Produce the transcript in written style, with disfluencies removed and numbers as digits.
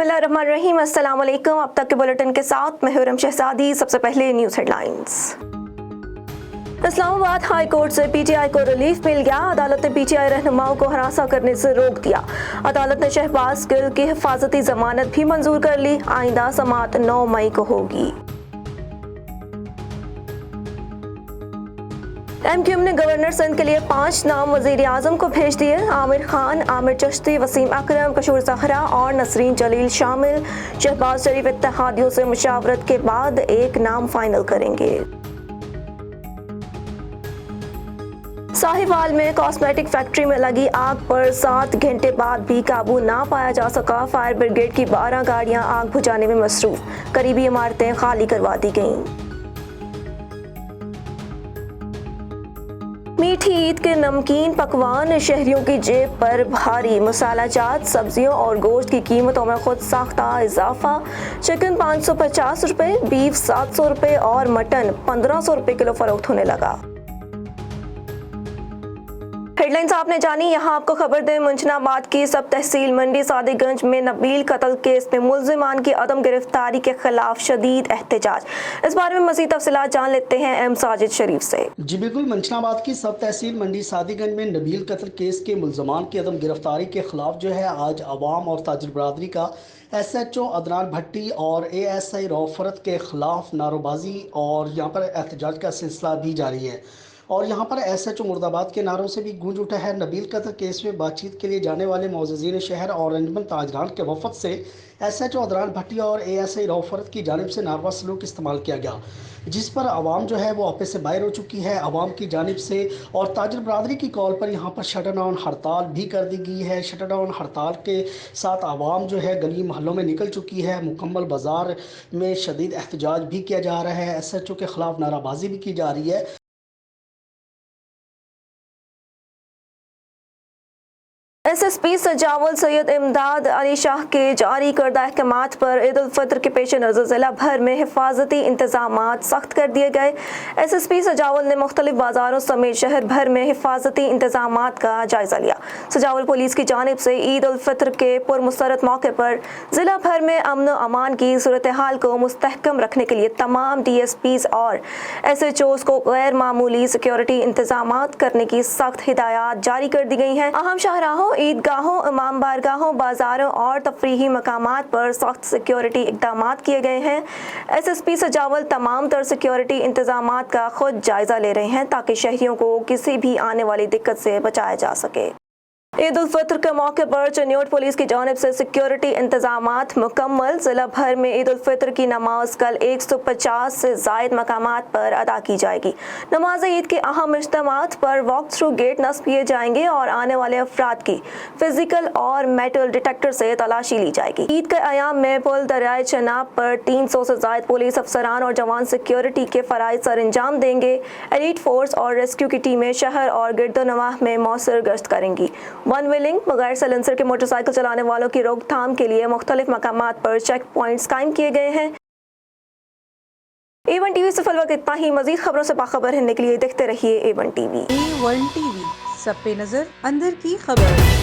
बिस्मिल्लाहिर्रहमानिर्रहीम। अस्सलाम वालेकुम। अब तक के बुलेटिन के साथ मैं हुरम शहजादी। सबसे पहले news headlines. Islamabad high court से पीटीआई को रिलीफ मिल गया। अदालत ने पीटीआई रहनुमाओं को हरासा करने से रोक दिया। अदालत ने शहबाज गिल की हिफाजती जमानत भी मंजूर कर ली। आइंदा समाअत 9 मई को होगी। MQM ने गवर्नर सिंध के लिए 5 नाम वजीर आजम को भेज दिए। आमिर खान, आमिर चिश्ती, वसीम अकरम, कशूर ज़हरा और नसरीन जलील शामिल। शहबाज शरीफ इत्तेहादियों से मुशावरत के बाद एक नाम फाइनल करेंगे। साहिवाल में कॉस्मेटिक फैक्ट्री में लगी आग पर 7 घंटे बाद भी काबू ना पाया जा सका। फायर ब्रिगेड की 12 गाड़ियां आग बुझाने में मसरूफ। करीबी इमारतें खाली करवा दी गईं। मीठी ईद के नमकीन पकवान शहरियों की जेब पर भारी। मसाला जात सब्जियों और गोश्त की कीमतों में खुद साख्ता इजाफा। चिकन 550 रुपये, बीफ 700 रुपये और मटन 1500 रुपये किलो फरोख्त होने लगा। हेडलाइंस आपने जानी। यहाँ आपको खबर दें, मुंशनाबाद की सब तहसील मंडी सादिकगंज में नबील कत्ल केस में मुल्जिमान की अदम गिरफ्तारी के खिलाफ शदीद एहतजाज। इस बारे में मज़ीद तफसीलात जान लेते हैं एम साजिद शरीफ से। जी बिल्कुल, मुंशनाबाद की सब तहसील मंडी सादिकगंज में नबील कत्ल केस के मुल्जिमान की अदम गिरफ्तारी के खिलाफ जो है आज अवाम और ताजिर बरादरी का SHO अदनान भट्टी और ASI रौफरत के खिलाफ नारोबाजी और यहाँ पर एहतजाज का सिलसिला भी जारी है। और यहाँ पर SHO मुर्दाबाद के नारों से भी गूंज उठा है। नबील कत्ल केस में बातचीत के लिए जाने वाले मोअज़्ज़िज़ीन शहर और अंजुमन ताजरान के वफद से SHO अदनान भट्टी और ASI रौफरत की जानिब से नारवा सलूक इस्तेमाल किया गया, जिस पर आवाम जो है वो आपे से बाहर हो चुकी है। आवाम की जानिब से और ताजिर बरादरी की कॉल पर यहाँ पर शटर डाउन हड़ताल भी कर दी गई है। शटर डाउन हड़ताल के साथ आवाम जो है गली महलों में निकल चुकी है। मुकम्मल बाजार में शदीद एहतजाज भी किया जा रहा है। SHO के खिलाफ नाराबाजी भी की जा रही है। SSP सजावल सैयद इमदाद अली शाह के जारी करदा अहकामात पर ईद उल फितर के पेश नज़र जिला भर में हिफाजती इंतजामात सख्त कर दिए गए। SSP सजावल ने मुख्तलिफ बाजारों समेत शहर भर में हिफाजती इंतजामात का जायजा लिया। सजावल पुलिस की जानिब से ईद उल फितर के पुरमसरत मौके पर जिला भर में अमन व अमान की सूरत हाल को मुस्तहकम रखने के लिए तमाम DSPs और SHOs को गैर मामूली सिक्योरिटी इंतजामात करने की सख्त हिदायत जारी कर दी गई हैं। अहम शाहराहों, ईदगाहों, इमाम बारगाहों, बाजारों और तफरीही मकामात पर सख्त सिक्योरिटी इक़दामात किए गए हैं। SSP सजावल तमाम तर सिक्योरिटी इंतजामात का खुद जायजा ले रहे हैं ताकि शहरियों को किसी भी आने वाली दिक्कत से बचाया जा सके। ईद उल फितर के मौके पर चनियोट पुलिस की जानिब से सिक्योरिटी इंतजामात मुकम्मल। जिला भर में ईद उल फितर की नमाज कल 150 से ज़ायद मकामात पर अदा की जाएगी। नमाज ईद के अहम इज्तिमात पर वॉक थ्रू गेट नस्ब किए जाएंगे और आने वाले अफराद की फिजिकल और मेटल डिटेक्टर से तलाशी ली जाएगी। ईद के अयाम में पुल दरियाए चनाब पर 300 से ज़ायद पुलिस अफसरान और जवान सिक्योरिटी के फ़राइज़ सर अंजाम देंगे। एलीट फोर्स और रेस्क्यू की टीमें शहर और गिरदोनवाह में मौसर गश्त करेंगी। वन व्हीलिंग बगैर साइलेंसर के मोटरसाइकिल चलाने वालों की रोकथाम के लिए मुख्तलिफ मकामात पर चेक पॉइंट्स कायम किए गए हैं। A1 TV से फिलहाल इतना ही। मजीद खबरों से बाखबर रहने के लिए देखते रहिए A1 TV। A1 TV, सब पे नजर, अंदर की खबर।